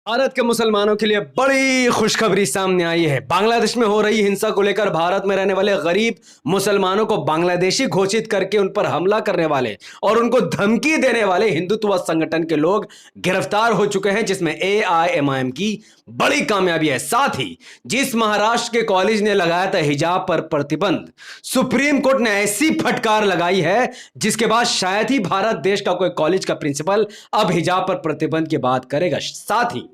भारत के मुसलमानों के लिए बड़ी खुशखबरी सामने आई है। बांग्लादेश में हो रही हिंसा को लेकर भारत में रहने वाले गरीब मुसलमानों को बांग्लादेशी घोषित करके उन पर हमला करने वाले और उनको धमकी देने वाले हिंदुत्व संगठन के लोग गिरफ्तार हो चुके हैं, जिसमें एआईएमआईएम की बड़ी कामयाबी है। साथ ही जिस महाराष्ट्र के कॉलेज ने लगाया था हिजाब पर प्रतिबंध, सुप्रीम कोर्ट ने ऐसी फटकार लगाई है जिसके बाद शायद ही भारत देश का कोई कॉलेज का प्रिंसिपल अब हिजाब पर प्रतिबंध की बात करेगा। साथ ही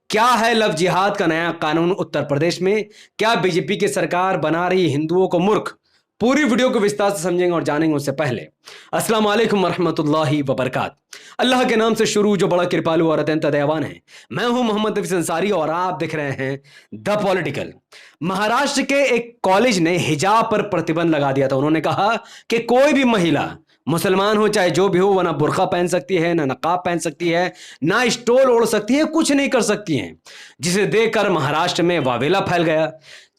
क्या है लव जिहाद का नया कानून उत्तर प्रदेश में, क्या बीजेपी की सरकार बना रही हिंदुओं को मूर्ख, पूरी वीडियो को विस्तार से समझेंगे और जानेंगे। उससे पहले अस्सलाम वालेकुम रहमतुल्लाहि व बरकात। अल्लाह के नाम से शुरू जो बड़ा कृपालु और अत्यंत दयावान है। मैं हूं मोहम्मद हफीज अंसारी और आप देख रहे हैं द पॉलिटिकल। महाराष्ट्र के एक कॉलेज ने हिजाब पर प्रतिबंध लगा दिया था। उन्होंने कहा कि कोई भी महिला, मुसलमान हो चाहे जो भी हो, वह ना बुर्का पहन सकती है, ना नकाब पहन सकती है, ना स्टोल ओढ़ सकती है, कुछ नहीं कर सकती हैं, जिसे देखकर महाराष्ट्र में वावेला फैल गया।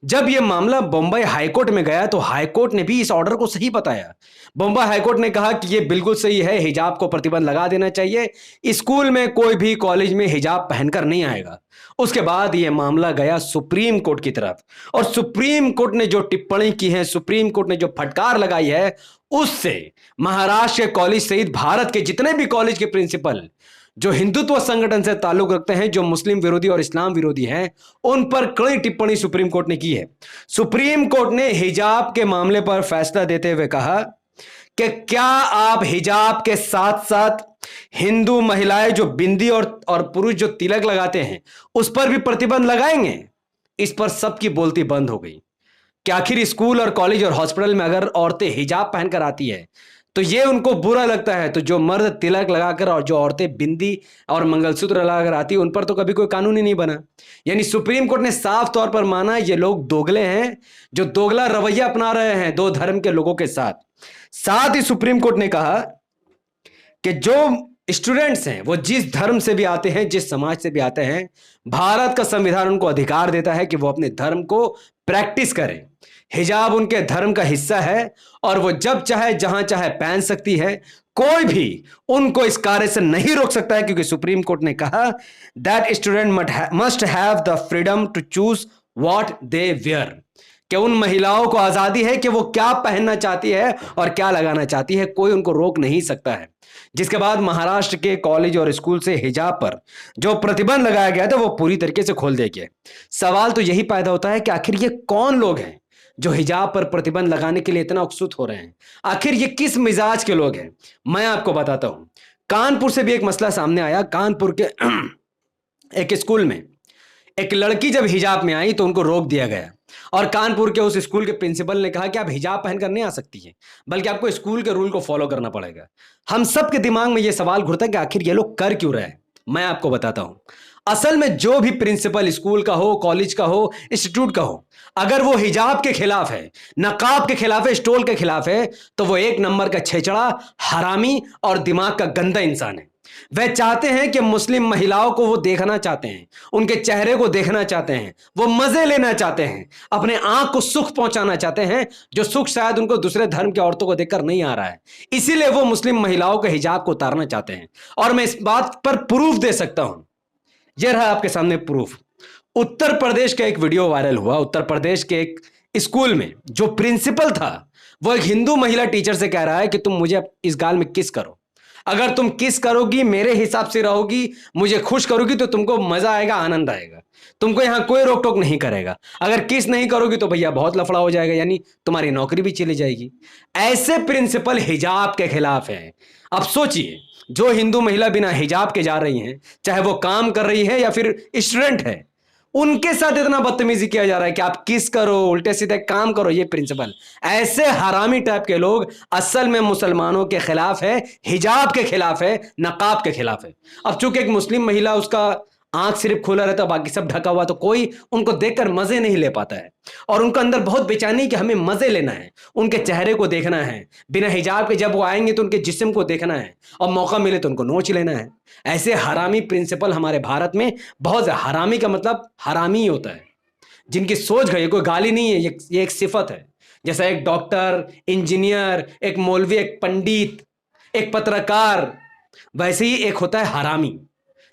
जब यह मामला बम्बई हाईकोर्ट में गया तो हाईकोर्ट ने भी इस ऑर्डर को सही बताया। बम्बई हाईकोर्ट ने कहा कि यह बिल्कुल सही है, हिजाब को प्रतिबंध लगा देना चाहिए, स्कूल में कोई भी कॉलेज में हिजाब पहनकर नहीं आएगा। उसके बाद यह मामला गया सुप्रीम कोर्ट की तरफ और सुप्रीम कोर्ट ने जो टिप्पणी की है, सुप्रीम कोर्ट ने जो फटकार लगाई है, उससे महाराष्ट्र के कॉलेज सहित भारत के जितने भी कॉलेज के प्रिंसिपल जो हिंदुत्व संगठन से ताल्लुक रखते हैं, जो मुस्लिम विरोधी और इस्लाम विरोधी हैं, उन पर कड़ी टिप्पणी सुप्रीम कोर्ट ने की है। सुप्रीम कोर्ट ने हिजाब के मामले पर फैसला देते हुए कहा कि क्या आप हिजाब के साथ साथ हिंदू महिलाएं जो बिंदी और पुरुष जो तिलक लगाते हैं उस पर भी प्रतिबंध लगाएंगे। इस पर सबकी बोलती बंद हो गई कि आखिर स्कूल और कॉलेज और हॉस्पिटल में अगर औरतें हिजाब पहनकर आती है तो ये उनको बुरा लगता है, तो जो मर्द तिलक लगाकर और जो औरतें बिंदी और मंगलसूत्र लगाकर आती है उन पर तो कभी कोई कानून ही नहीं बना। यानी सुप्रीम कोर्ट ने साफ तौर पर माना ये लोग दोगले हैं, जो दोगला रवैया अपना रहे हैं दो धर्म के लोगों के साथ। साथ ही सुप्रीम कोर्ट ने कहा कि जो स्टूडेंट्स हैं वो जिस धर्म से भी आते हैं, जिस समाज से भी आते हैं, भारत का संविधान उनको अधिकार देता है कि वो अपने धर्म को प्रैक्टिस करें। हिजाब उनके धर्म का हिस्सा है और वो जब चाहे जहां चाहे पहन सकती है। कोई भी उनको इस कार्य से नहीं रोक सकता है, क्योंकि सुप्रीम कोर्ट ने कहा that student must have the freedom to choose what they wear, कि उन महिलाओं को आजादी है कि वो क्या पहनना चाहती है और क्या लगाना चाहती है, कोई उनको रोक नहीं सकता है। जिसके बाद महाराष्ट्र के कॉलेज और स्कूल से हिजाब पर जो प्रतिबंध लगाया गया था वो पूरी तरीके से खोल दिया गया। सवाल तो यही पैदा होता है कि आखिर ये कौन लोग हैं जो हिजाब पर प्रतिबंध लगाने के लिए इतना उत्सुक हो रहे हैं? आखिर ये किस मिजाज के लोग हैं? मैं आपको बताता हूं। कानपुर से भी एक मसला सामने आया। कानपुर के एक स्कूल में एक लड़की जब हिजाब में आई तो उनको रोक दिया गया और कानपुर के उस स्कूल के प्रिंसिपल ने कहा कि आप हिजाब पहनकर नहीं आ सकती हैं, बल्कि आपको स्कूल के रूल को फॉलो करना पड़ेगा। हम सब के दिमाग में यह सवाल घुरता है कि आखिर ये लोग कर क्यों रहे हैं। मैं आपको बताता हूं। असल में जो भी प्रिंसिपल स्कूल का हो, कॉलेज का हो, इंस्टीट्यूट का हो, अगर वो हिजाब के खिलाफ है, नकाब के खिलाफ है, स्टोल के खिलाफ है, तो वो एक नंबर का छेचड़ा, हरामी और दिमाग का गंदा इंसान है। वह चाहते हैं कि मुस्लिम महिलाओं को वो देखना चाहते हैं, उनके चेहरे को देखना चाहते हैं, वो मजे लेना चाहते हैं, अपने आंख को सुख पहुंचाना चाहते हैं, जो सुख शायद उनको दूसरे धर्म की औरतों को देखकर नहीं आ रहा है। इसीलिए वो मुस्लिम महिलाओं के हिजाब को उतारना चाहते हैं। और मैं इस बात पर प्रूफ दे सकता हूं। यह रहा आपके सामने प्रूफ। उत्तर प्रदेश का एक वीडियो वायरल हुआ। उत्तर प्रदेश के एक स्कूल में जो प्रिंसिपल था वो एक हिंदू महिला टीचर से कह रहा है कि तुम मुझे इस गाल में किस करो, अगर तुम किस करोगी, मेरे हिसाब से रहोगी, मुझे खुश करोगी तो तुमको मजा आएगा, आनंद आएगा, तुमको यहां कोई रोक टोक नहीं करेगा। अगर किस नहीं करोगी तो भैया बहुत लफड़ा हो जाएगा, यानी तुम्हारी नौकरी भी चली जाएगी। ऐसे प्रिंसिपल हिजाब के खिलाफ है। अब सोचिए, जो हिंदू महिला बिना हिजाब के जा रही हैं, चाहे वो काम कर रही है या फिर स्टूडेंट है, उनके साथ इतना बदतमीजी किया जा रहा है कि आप किस करो, उल्टे सीधे काम करो। ये प्रिंसिपल, ऐसे हरामी टाइप के लोग असल में मुसलमानों के खिलाफ है, हिजाब के खिलाफ है, नकाब के खिलाफ है। अब चूंकि एक मुस्लिम महिला, उसका आंख सिर्फ खुला रहता है, बाकी सब ढका हुआ, तो कोई उनको देखकर मजे नहीं ले पाता है और उनका अंदर बहुत बेचैनी कि हमें मजे लेना है, उनके चेहरे को देखना है। बिना हिजाब के जब वो आएंगे तो उनके जिस्म को देखना है और मौका मिले तो उनको नोच लेना है। ऐसे हरामी प्रिंसिपल हमारे भारत में बहुत। हरामी का मतलब हरामी ही होता है, जिनकी सोच गई, कोई गाली नहीं है, ये एक सिफत है। जैसा एक डॉक्टर, इंजीनियर, एक मौलवी, एक पंडित, एक पत्रकार, वैसे ही एक होता है हरामी,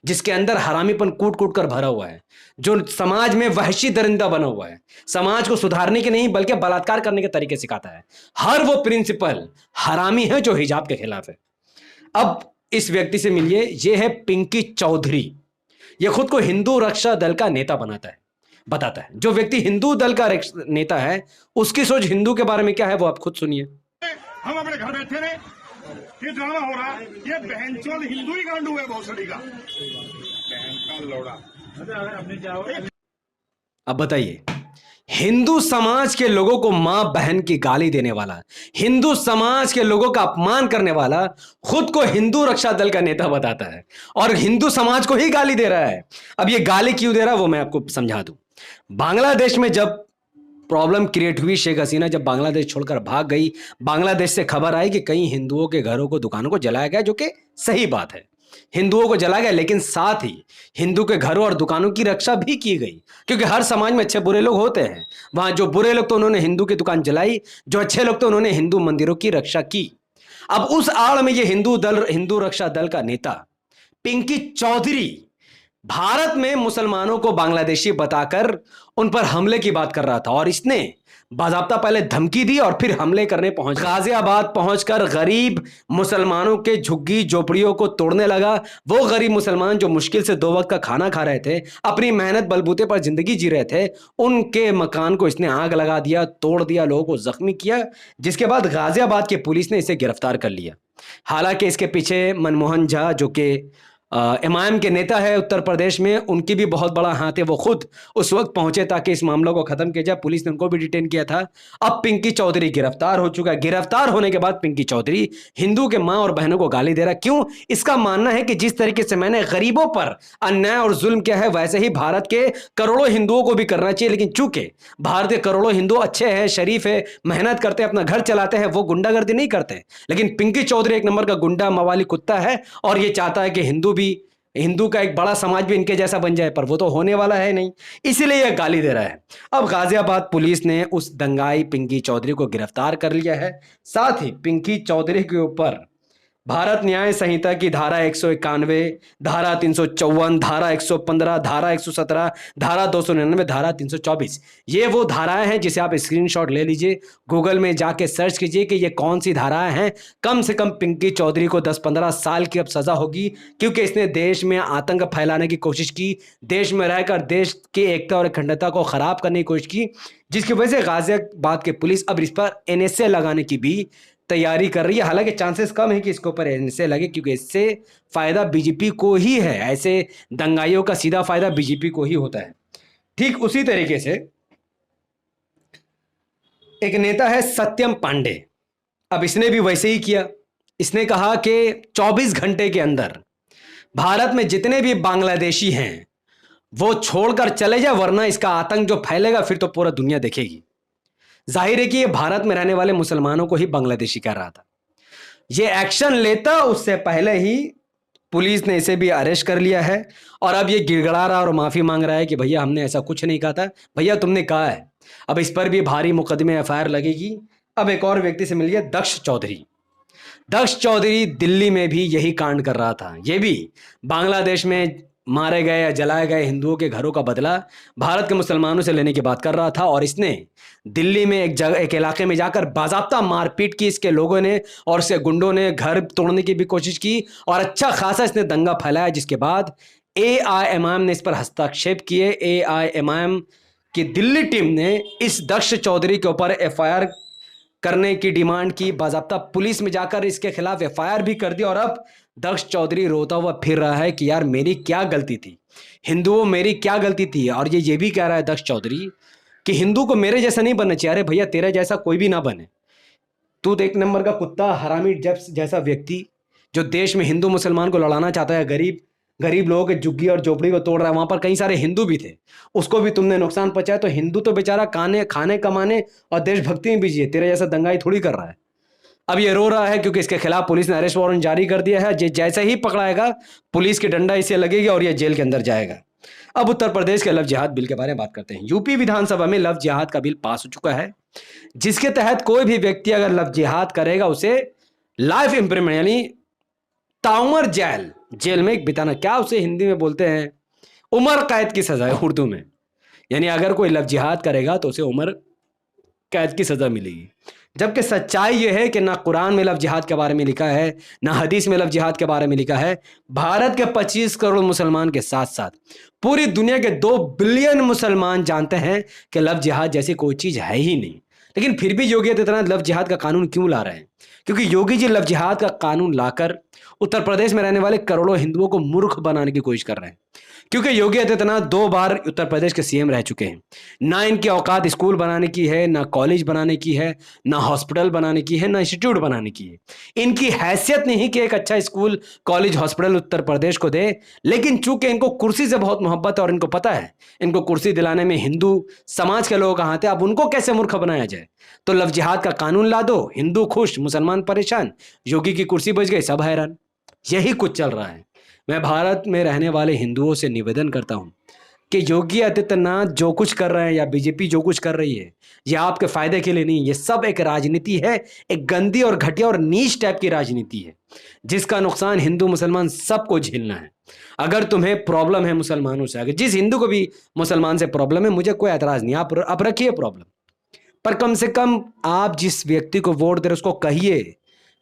जिसके अंदर हरामीपन कूट कूट कर भरा हुआ है, जो समाज में वहशी दरिंदा बना हुआ है, समाज को सुधारने के नहीं बल्कि बलात्कार करने के तरीके सिखाता है। हर वो प्रिंसिपल हरामी है जो हिजाब के खिलाफ है। अब इस व्यक्ति से मिलिए, ये है पिंकी चौधरी। ये खुद को हिंदू रक्षा दल का नेता बताता है। जो व्यक्ति हिंदू दल का नेता है, उसकी सोच हिंदू के बारे में क्या है वो आप खुद सुनिए। हम अपने घर बैठे रहे, ये ड्रामा हो रहा है, ये बहनचोद हिंदू ही गांडू है भोसड़ी का, बहन का लौड़ा। अब बताइए, हिंदू समाज के लोगों को मां बहन की गाली देने वाला, हिंदू समाज के लोगों का अपमान करने वाला खुद को हिंदू रक्षा दल का नेता बताता है और हिंदू समाज को ही गाली दे रहा है। अब ये गाली क्यों दे रहा है वो मैं आपको समझा दूं। बांग्लादेश में जब प्रॉब्लम क्रिएट हुई, शेख हसीना जब बांग्लादेश छोड़कर भाग गई, बांग्लादेश से खबर आई कि कई हिंदुओं के घरों को, दुकानों को जलाया गया, जो कि सही बात है, हिंदुओं को जलाया गया, लेकिन साथ ही हिंदू के घरों और दुकानों की रक्षा भी की गई, क्योंकि हर समाज में अच्छे बुरे लोग होते हैं। वहां जो बुरे लोग तो उन्होंने हिंदू की दुकान जलाई, जो अच्छे लोग तो उन्होंने हिंदू मंदिरों की रक्षा की। अब उस आड़ में ये हिंदू रक्षा दल का नेता पिंकी चौधरी भारत में मुसलमानों को बांग्लादेशी बताकर उन पर हमले की बात कर रहा था, और इसने बाज़ाब्ता पहले धमकी दी और फिर हमले करने गाजियाबाद पहुंचकर गरीब मुसलमानों के झुग्गी झोपड़ियों को तोड़ने लगा। वो गरीब मुसलमान जो मुश्किल से 2 वक्त का खाना खा रहे थे, अपनी मेहनत बलबूते पर जिंदगी जी रहे थे, उनके मकान को इसने आग लगा दिया, तोड़ दिया, लोगों को जख्मी किया, जिसके बाद गाजियाबाद की पुलिस ने इसे गिरफ्तार कर लिया। हालांकि इसके पीछे मनमोहन झा, जो कि एमआईएम के नेता है उत्तर प्रदेश में, उनकी भी बहुत बड़ा हाथ है। वो खुद उस वक्त पहुंचे ताकि इस मामले को खत्म किया जाए, पुलिस ने उनको भी डिटेन किया था। अब पिंकी चौधरी गिरफ्तार हो चुका है। गिरफ्तार होने के बाद पिंकी चौधरी हिंदू के मां और बहनों को गाली दे रहा है। क्यों? इसका मानना है कि जिस तरीके से मैंने गरीबों पर अन्याय और जुल्म किया है, वैसे ही भारत के करोड़ों हिंदुओं को भी करना चाहिए। लेकिन चूंकि भारत के करोड़ों हिंदू अच्छे हैं, शरीफ है, मेहनत करते हैं, अपना घर चलाते हैं, वो गुंडागर्दी नहीं करते। लेकिन पिंकी चौधरी एक नंबर का गुंडा मवाली कुत्ता है और ये चाहता है कि हिंदू का एक बड़ा समाज भी इनके जैसा बन जाए, पर वो तो होने वाला है नहीं, इसीलिए यह गाली दे रहा है। अब गाजियाबाद पुलिस ने उस दंगाई पिंकी चौधरी को गिरफ्तार कर लिया है। साथ ही पिंकी चौधरी के ऊपर भारत न्याय संहिता की धारा 191, धारा 354, धारा 115, धारा 117, धारा 299, धारा 324, ये वो धाराएं हैं जिसे आप स्क्रीनशॉट ले लीजिए, गूगल में जाके सर्च कीजिए कि ये कौन सी धाराएं हैं। कम से कम पिंकी चौधरी को 10-15 साल की अब सजा होगी, क्योंकि इसने देश में आतंक फैलाने की कोशिश की, देश में रहकर देश की एकता और अखंडता को खराब करने की कोशिश की, जिसकी वजह से गाजियाबाद की पुलिस अब इस पर एनएसए लगाने की भी तैयारी कर रही है। हालांकि चांसेस कम है कि इसके ऊपर एनएसए लगे, क्योंकि इससे फायदा बीजेपी को ही है। ऐसे दंगाइयों का सीधा फायदा बीजेपी को ही होता है। ठीक उसी तरीके से एक नेता है सत्यम पांडे। अब इसने भी वैसे ही किया। इसने कहा कि 24 घंटे के अंदर भारत में जितने भी बांग्लादेशी हैं वो छोड़कर चले जाए, वरना इसका आतंक जो फैलेगा फिर तो पूरा दुनिया देखेगी। जाहिर है कि ये भारत में रहने वाले मुसलमानों को ही बांग्लादेशी कर रहा था। ये एक्शन लेता उससे पहले ही पुलिस ने इसे भी अरेस्ट कर लिया है, और अब ये गिड़गड़ा रहा और माफी मांग रहा है कि भैया हमने ऐसा कुछ नहीं कहा था, भैया तुमने कहा है। अब इस पर भी भारी मुकदमे एफआईआर लगेगी। अब एक और व्यक्ति से मिल गया, दक्ष चौधरी। दक्ष चौधरी दिल्ली में भी यही कांड कर रहा था। ये भी बांग्लादेश में मारे गए या जलाए गए हिंदुओं के घरों का बदला भारत के मुसलमानों से लेने की बात कर रहा था, और इसने दिल्ली में एक इलाके में जाकर बाज़ाब्ता मारपीट की इसके लोगों ने, और इसके गुंडों ने घर तोड़ने की भी कोशिश की, और अच्छा खासा इसने दंगा फैलाया, जिसके बाद एआईएमआईएम ने इस पर हस्तक्षेप किए। एआईएमआईएम की दिल्ली टीम ने इस दक्ष चौधरी के ऊपर एफआईआर करने की डिमांड की, बाज़ाब्ता पुलिस में जाकर इसके खिलाफ एफआईआर भी कर दी, और अब दक्ष चौधरी रोता हुआ फिर रहा है कि यार मेरी क्या गलती थी, हिंदुओं मेरी क्या गलती थी। और ये भी कह रहा है दक्ष चौधरी कि हिंदू को मेरे जैसा नहीं बनना चाहिए। अरे भैया तेरे जैसा कोई भी ना बने, तू तो एक नंबर का कुत्ता, हरामी जैसा व्यक्ति जो देश में हिंदू मुसलमान को लड़ाना चाहता है, गरीब लोगों के झुग्गी और झोपड़ी को तोड़ रहा है। वहां पर कई सारे हिंदू भी थे, उसको भी तुमने नुकसान पहुंचाया। तो हिंदू तो बेचारा खाने कमाने और देशभक्ति में बिजी है, तेरे जैसा दंगाई थोड़ी कर रहा है। अब ये रो रहा है क्योंकि इसके खिलाफ पुलिस ने अरेस्ट वारंट जारी कर दिया है। जैसे ही पकड़ाएगा पुलिस की डंडा इसे लगेगी और ये जेल के अंदर जाएगा। अब उत्तर प्रदेश के लव जिहाद बिल के बारे में बात करते हैं। यूपी विधानसभा में लव जिहाद का बिल पास हो चुका है, जिसके तहत कोई भी व्यक्ति अगर लव जिहाद करेगा उसे लाइफ इंप्रिजमेंट यानी ताउमर जेल जेल में बिताना, क्या उसे हिंदी में बोलते हैं, उम्र कैद की सजा है उर्दू में। यानी अगर कोई लव जिहाद करेगा तो उसे उम्र कैद की सजा मिलेगी। जबकि सच्चाई यह है कि ना कुरान में लव जिहाद के बारे में लिखा है, ना हदीस में लव जिहाद के बारे में लिखा है। भारत के 25 करोड़ मुसलमान के साथ साथ पूरी दुनिया के 2 बिलियन मुसलमान जानते हैं कि लव जिहाद जैसी कोई चीज है ही नहीं। लेकिन फिर भी योगी आदित्यनाथ लव जिहाद का कानून क्यों ला रहे हैं? क्योंकि योगी जी लव जिहाद का कानून लाकर उत्तर प्रदेश में रहने वाले करोड़ों हिंदुओं को मूर्ख बनाने की कोशिश कर रहे हैं। क्योंकि योगी आदित्यनाथ 2 बार उत्तर प्रदेश के सीएम रह चुके हैं। ना इनकी औकात स्कूल बनाने की है, ना कॉलेज बनाने की है, ना हॉस्पिटल बनाने की है, ना इंस्टीट्यूट बनाने की है। इनकी हैसियत नहीं कि एक अच्छा school, college, hospital Uttar Pradesh को दे। लेकिन चूंकि इनको कुर्सी से बहुत मोहब्बत है और इनको पता है इनको कुर्सी दिलाने में हिंदू समाज के लोग हाथ है, अब उनको कैसे मूर्ख बनाया जाए। तो लव जिहाद का कानून ला दो, हिंदू खुश, मुसलमान परेशान, योगी की कुर्सी बच गई, सब हैरान। यही कुछ चल रहा है। मैं भारत में रहने वाले हिंदुओं से निवेदन करता हूं कि योगी आदित्यनाथ जो कुछ कर रहे हैं या बीजेपी जो कुछ कर रही है, ये आपके फायदे के लिए नहीं, ये सब एक राजनीति है, एक गंदी और घटिया और नीच टाइप की राजनीति है, जिसका नुकसान हिंदू मुसलमान सबको झेलना है। अगर तुम्हें प्रॉब्लम है मुसलमानों से, अगर जिस हिंदू को भी मुसलमान से प्रॉब्लम है, मुझे कोई एतराज नहीं, आप रखिए प्रॉब्लम, पर कम से कम आप जिस व्यक्ति को वोट दे रहे उसको कहिए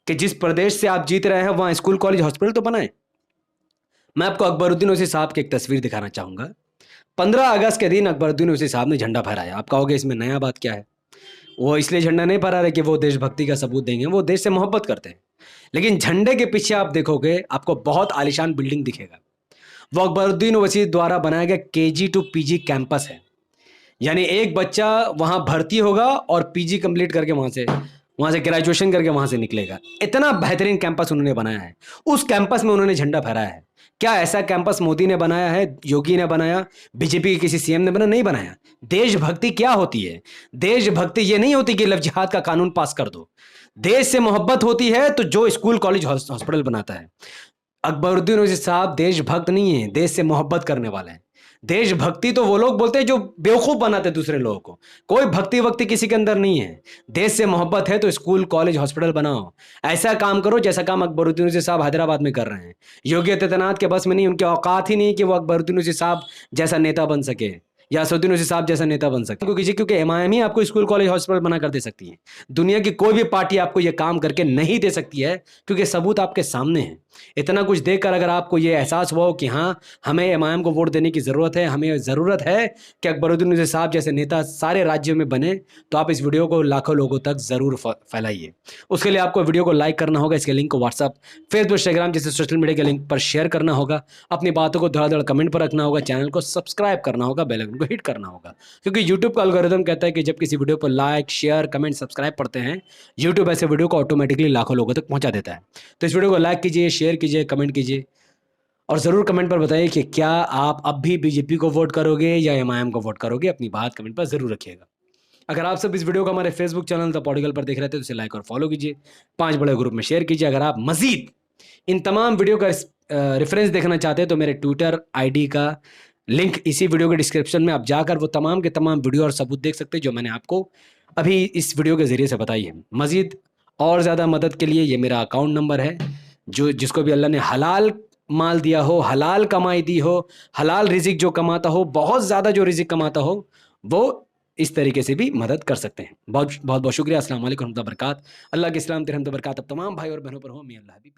कि जिस प्रदेश से आप जीत रहे हैं वहां स्कूल, कॉलेज, हॉस्पिटल तो बनाए। मैं आपको अकबरुद्दीन ओवैसी साहब की एक तस्वीर दिखाना चाहूंगा। 15 अगस्त के दिन अकबरुद्दीन ओवैसी साहब ने झंडा फहराया। आप कहोगे इसमें नया बात क्या है? वो इसलिए झंडा नहीं फहरा रहे कि वो देशभक्ति का सबूत देंगे, वो देश से मोहब्बत करते हैं। लेकिन झंडे के पीछे आप देखोगे, आपको बहुत आलीशान बिल्डिंग दिखेगा। वो अकबरुद्दीन ओवैसी द्वारा बनाया गया केजी टू पीजी कैंपस है। यानी एक बच्चा वहां भर्ती होगा और पीजी कंप्लीट करके वहां से ग्रेजुएशन करके वहां से निकलेगा। इतना बेहतरीन कैंपस उन्होंने बनाया है। उस कैंपस में उन्होंने झंडा फहराया है। क्या ऐसा कैंपस मोदी ने बनाया है, योगी ने बनाया, बीजेपी के किसी सीएम ने बनाया? नहीं बनाया। देशभक्ति क्या होती है? देशभक्ति ये नहीं होती कि लव जिहाद का कानून पास कर दो। देश से मोहब्बत होती है तो जो स्कूल, कॉलेज, हॉस्पिटल बनाता है। अकबरुद्दीन ओवैसी साहब देशभक्त नहीं है, देश से मोहब्बत करने वाले हैं। देशभक्ति तो वो लोग बोलते हैं जो बेवकूफ बनाते दूसरे लोगों को। कोई भक्ति वक्ति किसी के अंदर नहीं है। देश से मोहब्बत है तो स्कूल, कॉलेज, हॉस्पिटल बनाओ। ऐसा काम करो जैसा काम अकबरुद्दीन ओवैसी साहब हैदराबाद में कर रहे हैं। योगी आदित्यनाथ के बस में नहीं, उनकी औकात ही नहीं कि वो अकबरुद्दीन ओवैसी साहब जैसा नेता बन सके या असदुद्दीन ओवैसी साहब जैसा नेता बन सके। क्योंकि एमआईएम ही आपको स्कूल, कॉलेज, हॉस्पिटल बना कर दे सकती है। दुनिया की कोई भी पार्टी आपको यह काम करके नहीं दे सकती है, क्योंकि सबूत आपके सामने है। इतना कुछ देखकर अगर आपको यह एहसास हुआ हो कि हाँ, हमें एमआईएम को वोट देने की जरूरत है, हमें जरूरत है कि अकबरुद्दीन ओवैसी साहब जैसे नेता सारे राज्यों में बने, तो आप इस वीडियो को लाखों लोगों तक जरूर फैलाइए। उसके लिए आपको वीडियो को लाइक करना होगा, इसके लिंक को व्हाट्सअप, फेसबुक, इंस्टाग्राम जैसे सोशल मीडिया के लिंक पर शेयर करना होगा, अपनी बातों को धड़ाधड़ कमेंट पर रखना होगा, चैनल को सब्सक्राइब करना होगा, बेल आइकन को हिट करना होगा। क्योंकि यूट्यूब का एल्गोरिथम कहता है कि जब किसी वीडियो पर लाइक, शेयर, कमेंट, सब्सक्राइब पढ़ते हैं, यूट्यूब ऐसे वीडियो को ऑटोमेटिकली लाखों लोगों तक पहुंचा देता है। तो इस वीडियो को लाइक कीजिए, शेयर कीजिए, कमेंट कीजिए और ज़रूर कमेंट पर बताइए कि क्या आप अब भी बीजेपी को वोट करोगे या एमआईएम को वोट करोगे। अपनी बात कमेंट पर ज़रूर रखिएगा। अगर आप सब इस वीडियो को हमारे फेसबुक चैनल द पॉलिटिकल पर देख रहे थे तो इसे लाइक और फॉलो कीजिए, 5 बड़े ग्रुप में शेयर कीजिए। अगर आप मजीद इन तमाम वीडियो का रेफरेंस देखना चाहते हैं तो मेरे ट्विटर आईडी का लिंक इसी वीडियो के डिस्क्रिप्शन में, आप जाकर वो तमाम के तमाम वीडियो और सबूत देख सकते हैं जो मैंने आपको अभी इस वीडियो के ज़रिए से बताई है। मजीद और ज़्यादा मदद के लिए ये मेरा अकाउंट नंबर है, जिसको भी अल्लाह ने हलाल माल दिया हो, हलाल कमाई दी हो, हलाल रिजिक जो कमाता हो, बहुत ज़्यादा जो रिजिक कमाता हो, वो इस तरीके से भी मदद कर सकते हैं। बहुत बहुत शुक्रिया। अस्सलाम वालेकुम रहमतुल्लाहि व बरकात। अल्लाह के इस्लाम रहमत व बरकात अब तमाम भाई और बहनों पर हो। मियां अल्लाह हबीब।